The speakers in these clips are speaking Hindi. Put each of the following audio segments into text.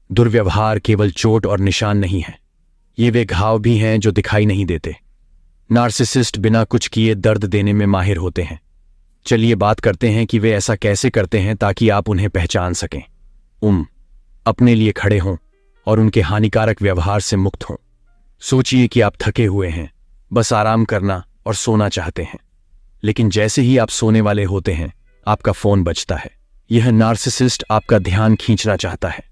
दुर्व्यवहार केवल चोट और निशान नहीं है, ये वे घाव भी हैं जो दिखाई नहीं देते। नार्सिसिस्ट बिना कुछ किए दर्द देने में माहिर होते हैं। चलिए बात करते हैं कि वे ऐसा कैसे करते हैं ताकि आप उन्हें पहचान सकें। अपने लिए खड़े हों और उनके हानिकारक व्यवहार से मुक्त हों। सोचिए कि आप थके हुए हैं, बस आराम करना और सोना चाहते हैं, लेकिन जैसे ही आप सोने वाले होते हैं आपका फोन बजता है। यह नार्सिसिस्ट आपका ध्यान खींचना चाहता है।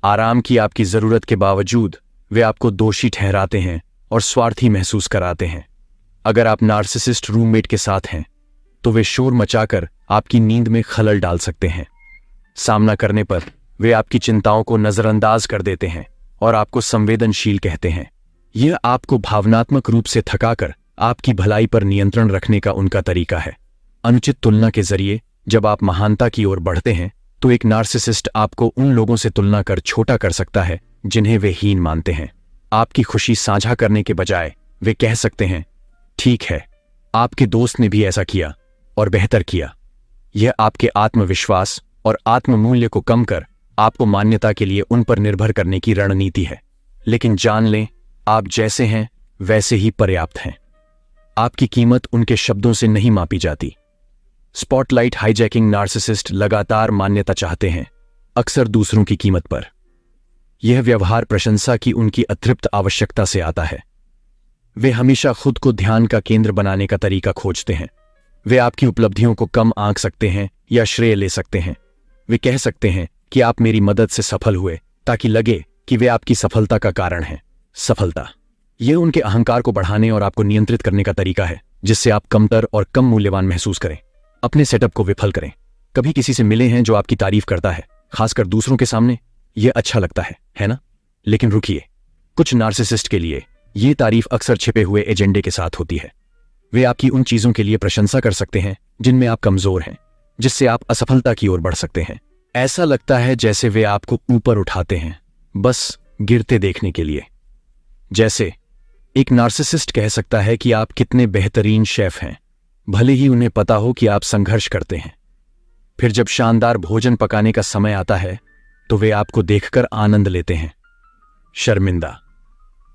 आराम की आपकी जरूरत के बावजूद वे आपको दोषी ठहराते हैं और स्वार्थी महसूस कराते हैं। अगर आप नार्सिसिस्ट रूममेट के साथ हैं तो वे शोर मचाकर आपकी नींद में खलल डाल सकते हैं। सामना करने पर वे आपकी चिंताओं को नजरअंदाज कर देते हैं और आपको संवेदनशील कहते हैं। यह आपको भावनात्मक रूप से थकाकर आपकी भलाई पर नियंत्रण रखने का उनका तरीका है। अनुचित तुलना के जरिए जब आप महानता की ओर बढ़ते हैं तो एक नार्सिसिस्ट आपको उन लोगों से तुलना कर छोटा कर सकता है जिन्हें वे हीन मानते हैं। आपकी खुशी साझा करने के बजाय वे कह सकते हैं, ठीक है, आपके दोस्त ने भी ऐसा किया और बेहतर किया। यह आपके आत्मविश्वास और आत्ममूल्य को कम कर आपको मान्यता के लिए उन पर निर्भर करने की रणनीति है। लेकिन जान लें, आप जैसे हैं वैसे ही पर्याप्त हैं। आपकी कीमत उनके शब्दों से नहीं मापी जाती। स्पॉटलाइट हाईजैकिंग नार्सिसिस्ट लगातार मान्यता चाहते हैं, अक्सर दूसरों की कीमत पर। यह व्यवहार प्रशंसा की उनकी अतृप्त आवश्यकता से आता है। वे हमेशा खुद को ध्यान का केंद्र बनाने का तरीका खोजते हैं। वे आपकी उपलब्धियों को कम आंक सकते हैं या श्रेय ले सकते हैं। वे कह सकते हैं कि आप मेरी मदद से सफल हुए ताकि लगे कि वे आपकी सफलता का कारण हैं। सफलता यह उनके अहंकार को बढ़ाने और आपको नियंत्रित करने का तरीका है, जिससे आप कमतर और कम मूल्यवान महसूस करें। अपने सेटअप को विफल करें। कभी किसी से मिले हैं जो आपकी तारीफ करता है, खासकर दूसरों के सामने? यह अच्छा लगता है ना? लेकिन रुकिए, कुछ नार्सिसिस्ट के लिए यह तारीफ अक्सर छिपे हुए एजेंडे के साथ होती है। वे आपकी उन चीजों के लिए प्रशंसा कर सकते हैं जिनमें आप कमजोर हैं, जिससे आप असफलता की ओर बढ़ सकते हैं। ऐसा लगता है जैसे वे आपको ऊपर उठाते हैं, बस गिरते देखने के लिए। जैसे एक नार्सिसिस्ट कह सकता है कि आप कितने बेहतरीन शेफ हैं, भले ही उन्हें पता हो कि आप संघर्ष करते हैं। फिर जब शानदार भोजन पकाने का समय आता है तो वे आपको देखकर आनंद लेते हैं। शर्मिंदा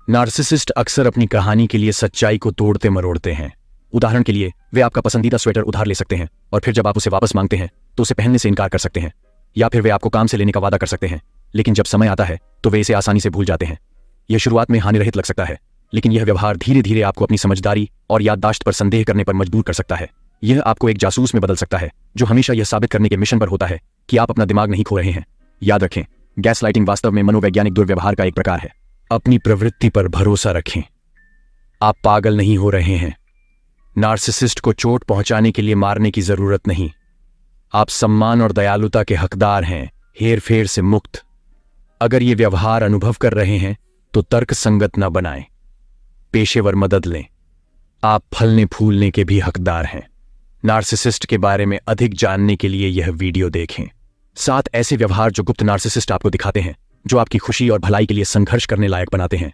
नार्सिसिस्ट अक्सर अपनी कहानी के लिए सच्चाई को तोड़ते मरोड़ते हैं। उदाहरण के लिए, वे आपका पसंदीदा स्वेटर उधार ले सकते हैं और फिर जब आप उसे वापस मांगते हैं तो उसे पहनने से इनकार कर सकते हैं। या फिर वे आपको काम से लेने का वादा कर सकते हैं, लेकिन जब समय आता है तो वे इसे आसानी से भूल जाते हैं। यह शुरुआत में हानिरहित लग सकता है, लेकिन यह व्यवहार धीरे धीरे आपको अपनी समझदारी और याददाश्त पर संदेह करने पर मजबूर कर सकता है। यह आपको एक जासूस में बदल सकता है जो हमेशा यह साबित करने के मिशन पर होता है कि आप अपना दिमाग नहीं खो रहे हैं। याद रखें, गैसलाइटिंग वास्तव में मनोवैज्ञानिक दुर्व्यवहार का एक प्रकार है। अपनी प्रवृत्ति पर भरोसा रखें, आप पागल नहीं हो रहे हैं। नार्सिसिस्ट को चोट पहुंचाने के लिए मारने की जरूरत नहीं। आप सम्मान और दयालुता के हकदार हैं, हेरफेर से मुक्त। अगर ये व्यवहार अनुभव कर रहे हैं तो तर्क संगत न बनाएं, पेशेवर मदद लें। आप फलने फूलने के भी हकदार हैं। नार्सिसिस्ट के बारे में अधिक जानने के लिए यह वीडियो देखें। 7 ऐसे व्यवहार जो गुप्त नार्सिसिस्ट आपको दिखाते हैं, जो आपकी खुशी और भलाई के लिए संघर्ष करने लायक बनाते हैं।